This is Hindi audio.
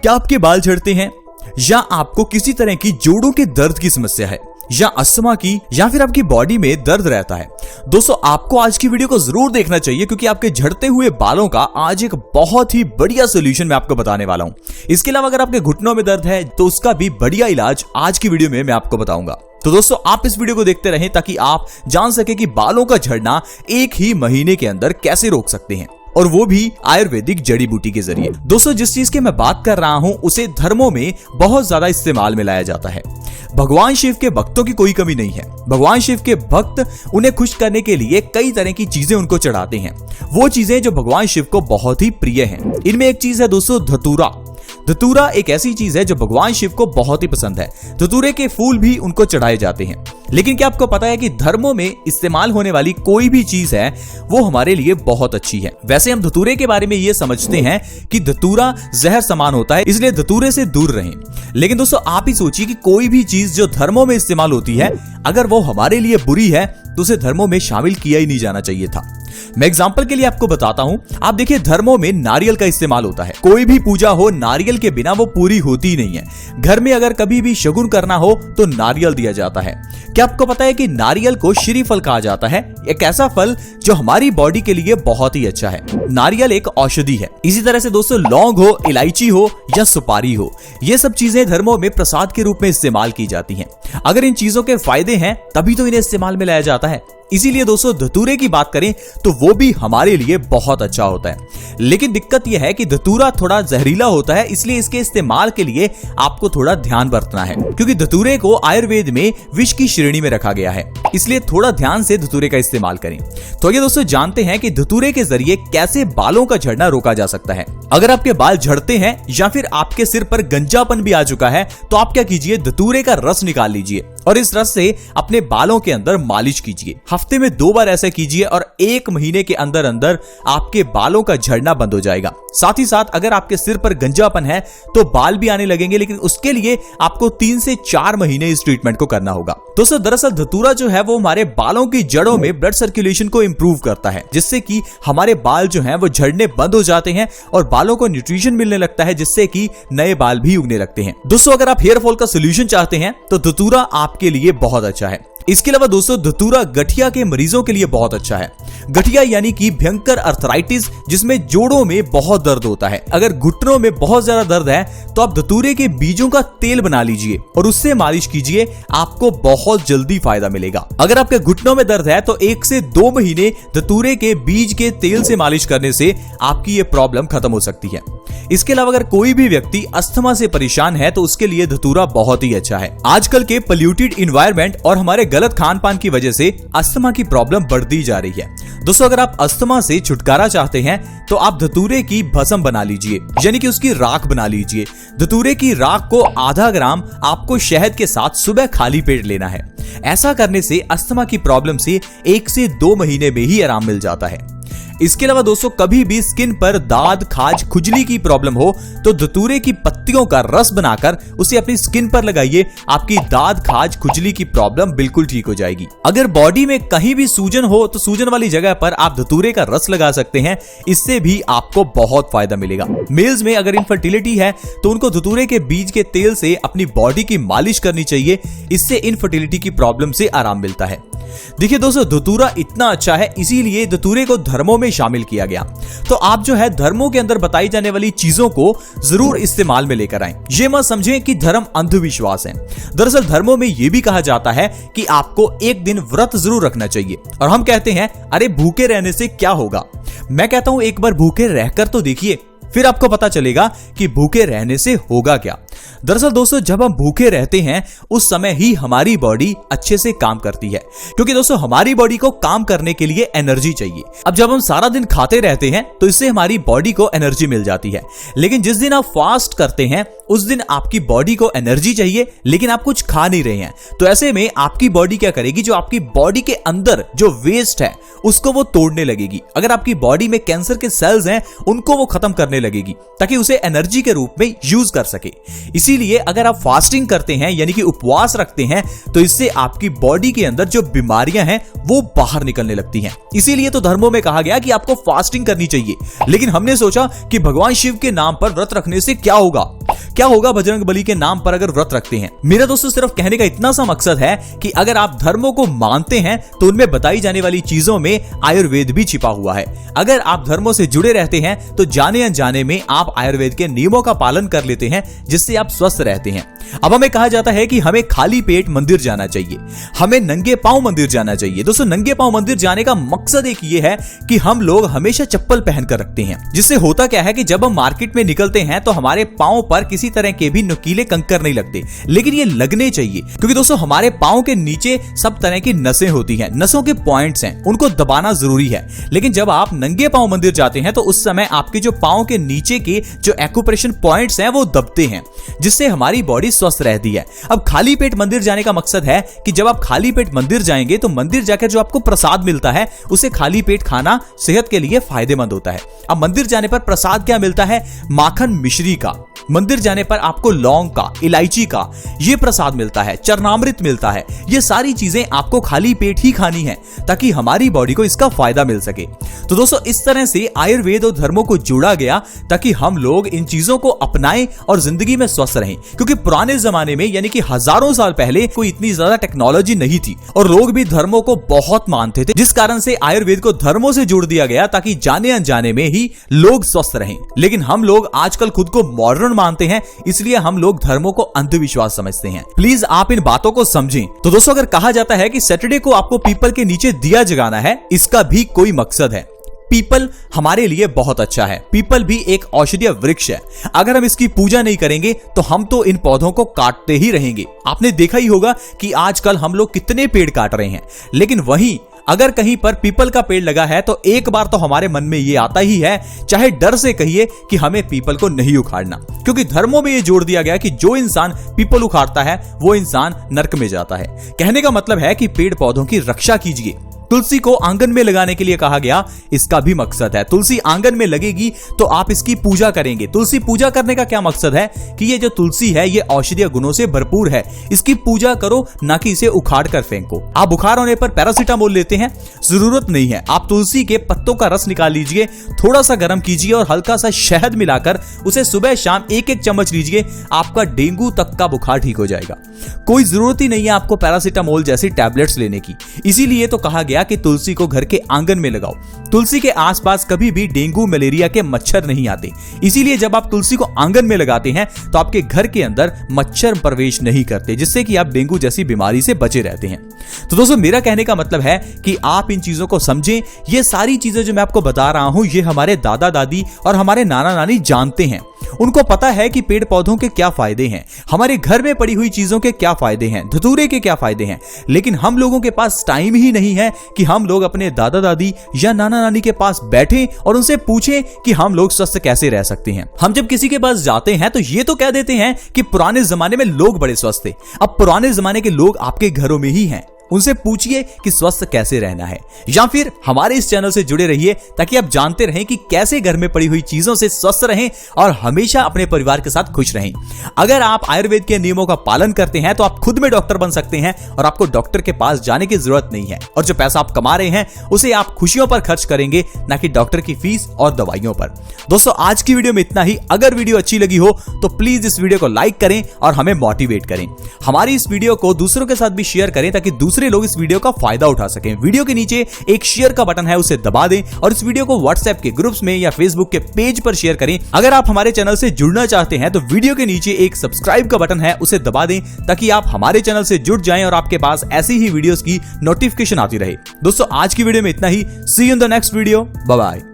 क्या आपके बाल झड़ते हैं, या आपको किसी तरह की जोड़ों के दर्द की समस्या है, या अस्थमा की, या फिर आपकी बॉडी में दर्द रहता है? दोस्तों आपको आज की वीडियो को जरूर देखना चाहिए, क्योंकि आपके झड़ते हुए बालों का आज एक बहुत ही बढ़िया सोल्यूशन मैं आपको बताने वाला हूं। इसके अलावा अगर आपके घुटनों में दर्द है तो उसका भी बढ़िया इलाज आज की वीडियो में मैं आपको बताऊंगा। तो दोस्तों आप इस वीडियो को देखते रहें ताकि आप जान सके कि बालों का झड़ना एक ही महीने के अंदर कैसे रोक सकते हैं, और वो भी आयुर्वेदिक जड़ी बूटी के जरिए। दोस्तों जिस चीज की मैं बात कर रहा हूं उसे धर्मों में बहुत ज्यादा इस्तेमाल में लाया जाता है। भगवान शिव के भक्तों की कोई कमी नहीं है। भगवान शिव के भक्त उन्हें खुश करने के लिए कई तरह की चीजें उनको चढ़ाते हैं, वो चीजें जो भगवान शिव को बहुत ही प्रिय हैं। इनमें एक चीज है दोस्तों धतूरा। धतूरा एक ऐसी चीज है जो भगवान शिव को बहुत ही पसंद है। धतूरे के फूल भी उनको चढ़ाए जाते हैं। लेकिन क्या आपको पता है कि धर्मों में इस्तेमाल होने वाली कोई भी चीज है वो हमारे लिए बहुत अच्छी है। वैसे हम धतूरे के बारे में ये समझते हैं कि धतूरा जहर समान होता है, इसलिए धतूरे से दूर रहें। लेकिन दोस्तों आप ही सोचिए कि कोई भी चीज जो धर्मों में इस्तेमाल होती है, अगर वो हमारे लिए बुरी है तो उसे धर्मों में शामिल किया ही नहीं जाना चाहिए था। मैं एग्जांपल के लिए आपको बताता हूं। आप देखिए धर्मों में नारियल का इस्तेमाल होता है। कोई भी पूजा हो नारियल के बिना वो पूरी होती ही नहीं है। घर में अगर कभी भी शगुन करना हो तो नारियल दिया जाता है। क्या आपको पता है कि नारियल को श्रीफल कहा जाता है, एक ऐसा फल जो हमारी बॉडी के लिए बहुत ही अच्छा है। नारियल एक औषधि है। इसी तरह से दोस्तों लौंग हो, इलायची हो या सुपारी हो, ये सब चीजें धर्मों में प्रसाद के रूप में इस्तेमाल की जाती हैं। अगर इन चीजों के फायदे हैं तभी तो इन्हें इस्तेमाल में लाया जाता है। इसीलिए दोस्तों धतूरे की बात करें तो वो भी हमारे लिए बहुत अच्छा होता है। लेकिन दिक्कत यह है कि धतूरा थोड़ा जहरीला होता है, इसलिए इसके इस्तेमाल के लिए आपको थोड़ा ध्यान बरतना है, क्योंकि धतूरे को आयुर्वेद में विष की श्रेणी में रखा गया है। इसलिए थोड़ा ध्यान से धतूरे का इस्तेमाल करें। तो ये दोस्तों जानते हैं कि धतूरे के जरिए कैसे बालों का झड़ना रोका जा सकता है। अगर आपके बाल झड़ते हैं या फिर आपके सिर पर गंजापन भी आ चुका है तो आप क्या कीजिए, धतूरे का रस निकाल लीजिए और इस रस से अपने बालों के अंदर मालिश कीजिए। हफ्ते में 2 बार ऐसा कीजिए और 1 महीने के अंदर अंदर आपके बालों का झड़ना बंद हो जाएगा। साथ ही साथ अगर आपके सिर पर गंजापन है तो बाल भी आने लगेंगे, लेकिन उसके लिए आपको 3 से 4 महीने इस ट्रीटमेंट को करना होगा। दोस्तों दरअसल धतूरा जो है वो हमारे बालों की जड़ों में ब्लड सर्कुलेशन को इंप्रूव करता है, जिससे कि हमारे बाल जो हैं वो झड़ने बंद हो जाते हैं और बालों को न्यूट्रिशन मिलने लगता है, जिससे कि नए बाल भी उगने लगते हैं। दोस्तों अगर आप हेयर फॉल का सोल्यूशन चाहते हैं तो धतूरा आपके लिए बहुत अच्छा है। इसके अलावा दोस्तों धतूरा गठिया के मरीजों के लिए बहुत अच्छा है। गठिया यानी कि भयंकर अर्थराइटिस, जिसमें जोड़ों में बहुत दर्द होता है। अगर घुटनों में बहुत ज्यादा दर्द है तो आप धतूरे के बीजों का तेल बना लीजिए और उससे मालिश कीजिए, आपको बहुत जल्दी फायदा मिलेगा। अगर आपके घुटनों में दर्द है तो 1 से 2 महीने धतूरे के बीज के तेल से मालिश करने से आपकी ये प्रॉब्लम खत्म हो सकती है। इसके अलावा अगर कोई भी व्यक्ति अस्थमा से परेशान है तो उसके लिए धतूरा बहुत ही अच्छा है। आजकल के पोल्यूटेड एनवायरनमेंट और हमारे गलत खान पान की वजह से अस्थमा की प्रॉब्लम बढ़ती जा रही है। दोस्तों अगर आप अस्थमा से छुटकारा चाहते हैं तो आप धतूरे की भस्म बना लीजिए, यानी कि उसकी राख बना लीजिए। धतूरे की राख को आधा ग्राम आपको शहद के साथ सुबह खाली पेट लेना है। ऐसा करने से अस्थमा की प्रॉब्लम से 1 से 2 महीने में ही आराम मिल जाता है। इसके अलावा दोस्तों कभी भी स्किन पर दाद, खाज, खुजली की प्रॉब्लम हो तो धतूरे की पत्तियों का रस बनाकर उसे अपनी स्किन पर लगाइए। आपकी दाद, खाज, खुजली की प्रॉब्लम बिल्कुल ठीक हो जाएगी। अगर बॉडी में कहीं भी सूजन हो तो सूजन वाली जगह पर आप धतूरे का रस लगा सकते हैं, इससे भी आपको बहुत फायदा मिलेगा। मेल्स में अगर इनफर्टिलिटी है तो उनको धतूरे के बीज के तेल से अपनी बॉडी की मालिश करनी चाहिए, इससे इनफर्टिलिटी की प्रॉब्लम से आराम मिलता है। देखिए दोस्तों धतूरा इतना अच्छा है, इसीलिए धतूरे को धर्मों में शामिल किया गया। तो आप जो है धर्मों के अंदर बताई जाने वाली चीजों को जरूर इस्तेमाल में लेकर आएं। ये मत समझें कि धर्म अंधविश्वास है। दरअसल धर्मों में यह भी कहा जाता है कि आपको एक दिन व्रत जरूर रखना चाहिए, और हम कहते हैं अरे भूखे रहने से क्या होगा। मैं कहता हूं एक बार भूखे रहकर तो देखिए, फिर आपको पता चलेगा कि भूखे रहने से होगा क्या। दरअसल दोस्तों जब हम भूखे रहते हैं उस समय ही हमारी बॉडी अच्छे से काम करती है, क्योंकि दोस्तों हमारी बॉडी को काम करने के लिए एनर्जी चाहिए। अब जब हम सारा दिन खाते रहते हैं तो इससे हमारी बॉडी को एनर्जी मिल जाती है, लेकिन जिस दिन आप फास्ट करते हैं उस दिन आपकी बॉडी को एनर्जी चाहिए लेकिन आप कुछ खा नहीं रहे हैं। तो ऐसे में आपकी बॉडी क्या करेगी, जो आपकी बॉडी के अंदर जो वेस्ट है उसको वो तोड़ने लगेगी। अगर आपकी बॉडी में कैंसर के सेल्स हैं उनको वो खत्म करने लगेगी ताकि उसे एनर्जी के रूप में यूज कर सके। इसीलिए अगर आप फास्टिंग करते हैं यानी कि उपवास रखते हैं तो इससे आपकी बॉडी के अंदर जो बीमारियां हैं वो बाहर निकलने लगती हैं। इसीलिए तो धर्मों में कहा गया कि आपको फास्टिंग करनी चाहिए, लेकिन हमने सोचा कि भगवान शिव के नाम पर व्रत रखने से क्या होगा, क्या होगा बजरंगबली के नाम पर अगर व्रत रखते हैं? मेरा दोस्तों सिर्फ कहने का इतना सा मकसद है कि अगर आप धर्मों को मानते हैं तो उनमें बताई जाने वाली चीजों में आयुर्वेद भी छिपा हुआ है। अगर आप धर्मों से जुड़े रहते हैं तो जाने अनजाने में आप आयुर्वेद के नियमों का पालन कर लेते हैं, जिससे आप स्वस्थ रहते हैं। अब हमें कहा जाता है कि हमें खाली पेट मंदिर जाना चाहिए, हमें नंगे पांव मंदिर जाना चाहिए। दोस्तों नंगे पांव मंदिर जाने का मकसद एक ये है कि हम लोग हमेशा चप्पल पहन कर रखते हैं, जिससे होता क्या है कि जब हम मार्केट में निकलते हैं तो हमारे पांव पर किसी तरह के भी नुकीले कंकर नहीं लगते, लेकिन ये लगने चाहिए, क्योंकि दोस्तों हमारे पांव के नीचे सब तरह की नसें होती हैं, नसों के पॉइंट्स हैं, उनको दबाना जरूरी है। लेकिन जब आप नंगे पांव मंदिर जाते हैं तो उस समय आपके जो पांव के नीचे के जो एक्यूप्रेशर पॉइंट्स हैं वो दबते हैं, जिससे हमारी बॉडी स्वस्थ रहती है। अब खाली पेट मंदिर जाने का मकसद है कि जब आप खाली पेट मंदिर जाएंगे तो मंदिर जाकर जो आपको प्रसाद मिलता है उसे खाली पेट खाना सेहत के लिए फायदेमंद होता है। अब मंदिर जाने पर प्रसाद क्या मिलता है? माखन मिश्री का। मंदिर जाने पर आपको लौंग का, इलायची का ये प्रसाद मिलता है, चरणामृत मिलता है। ये सारी चीजें आपको खाली पेट ही खानी है ताकि हमारी बॉडी को इसका फायदा मिल सके। तो दोस्तों इस तरह से आयुर्वेद और धर्मों को जोड़ा गया ताकि हम लोग इन चीजों को अपनाएं और जिंदगी में स्वस्थ रहें, क्योंकि पुराने जमाने में यानी कि हजारों साल पहले कोई इतनी ज्यादा टेक्नोलॉजी नहीं थी और लोग भी धर्मों को बहुत मानते थे, जिस कारण से आयुर्वेद को धर्मों से जोड़ दिया गया ताकि जाने अनजाने में ही लोग स्वस्थ रहें। लेकिन हम लोग आजकल खुद को मॉडर्न मानते हैं, इसलिए हम लोग धर्मों को अंधविश्वास समझते हैं। प्लीज आप इन बातों को समझें। तो दोस्तों अगर कहा जाता है कि सैटरडे को आपको पीपल के नीचे दिया जगाना है, इसका भी कोई मकसद है। पीपल हमारे लिए बहुत अच्छा है। पीपल भी एक औषधीय वृक्ष है। अगर हम इसकी पूजा नहीं करेंगे तो हम तो इन पौधों को काटते ही रहेंगे। आपने देखा ही होगा कि आजकल हम लोग कितने पेड़ काट रहे हैं, लेकिन वहीं अगर कहीं पर पीपल का पेड़ लगा है तो एक बार तो हमारे मन में ये आता ही है, चाहे डर से कहिए, कि हमें पीपल को नहीं उखाड़ना, क्योंकि धर्मों में ये जोड़ दिया गया कि जो इंसान पीपल उखाड़ता है वो इंसान नरक में जाता है। कहने का मतलब है कि पेड़ पौधों की रक्षा कीजिए। तुलसी को आंगन में लगाने के लिए कहा गया, इसका भी मकसद है। तुलसी आंगन में लगेगी तो आप इसकी पूजा करेंगे। तुलसी पूजा करने का क्या मकसद है कि ये जो तुलसी है ये औषधीय गुणों से भरपूर है, इसकी पूजा करो, ना कि इसे उखाड़ कर फेंको। आप बुखार होने पर पैरासीटामोल लेते हैं, जरूरत नहीं है। आप तुलसी के पत्तों का रस निकाल लीजिए, थोड़ा सा गर्म कीजिए और हल्का सा शहद मिलाकर उसे सुबह शाम एक एक चम्मच लीजिए, आपका डेंगू तक का बुखार ठीक हो जाएगा। कोई जरूरत ही नहीं है आपको पैरासीटामोल जैसी टैबलेट्स लेने की। इसीलिए तो कहा गया कि तुलसी को घर के आंगन में लगाओ। तुलसी के आसपास कभी भी डेंगू मलेरिया के मच्छर नहीं आते, इसीलिए जब आप तुलसी को आंगन में लगाते हैं तो आपके घर के अंदर मच्छर प्रवेश नहीं करते, जिससे कि आप डेंगू जैसी बीमारी से बचे रहते हैं। तो दोस्तों मेरा कहने का मतलब है कि आप इन चीजों को समझें। ये सारी चीजें जो मैं आपको बता रहा हूं ये हमारे दादा दादी और हमारे नाना नानी जानते हैं। उनको पता है कि पेड़ पौधों के क्या फायदे हैं, हमारे घर में पड़ी हुई चीजों के क्या फायदे हैं, धतूरे के क्या फायदे हैं। लेकिन हम लोगों के पास टाइम ही नहीं है कि हम लोग अपने दादा दादी या नाना नानी के पास बैठें और उनसे पूछें कि हम लोग स्वस्थ कैसे रह सकते हैं। हम जब किसी के पास जाते हैं तो ये तो कह देते हैं कि पुराने जमाने में लोग बड़े स्वस्थ थे। अब पुराने जमाने के लोग आपके घरों में ही हैं, उनसे पूछिए कि स्वस्थ कैसे रहना है। या फिर हमारे इस चैनल से जुड़े रहिए ताकि आप जानते रहें कि कैसे घर में पड़ी हुई चीजों से स्वस्थ रहें और हमेशा अपने परिवार के साथ खुश रहें। अगर आप आयुर्वेद के नियमों का पालन करते हैं तो आप खुद में डॉक्टर बन सकते हैं और आपको डॉक्टर के पास जाने की जरूरत नहीं है। और जो पैसा आप कमा रहे हैं उसे आप खुशियों पर खर्च करेंगे, ना कि डॉक्टर की फीस और दवाइयों पर। दोस्तों आज की वीडियो में इतना ही। अगर वीडियो अच्छी लगी हो तो प्लीज इस वीडियो को लाइक करें और हमें मोटिवेट करें। हमारी इस वीडियो को दूसरों के साथ भी शेयर करें ताकि दूसरे लोग इस वीडियो का फायदा उठा सकें। वीडियो के नीचे एक शेयर का बटन है, उसे दबा दें और इस वीडियो को व्हाट्सएप के ग्रुप्स में या फेसबुक के पेज पर शेयर करें। अगर आप हमारे चैनल से जुड़ना चाहते हैं तो वीडियो के नीचे एक सब्सक्राइब का बटन है, उसे दबा दें ताकि आप हमारे चैनल से जुड़ जाएं और आपके पास ऐसी ही वीडियोस की नोटिफिकेशन आती रहे। दोस्तों आज की वीडियो में इतना ही। See you in the next video. Bye bye.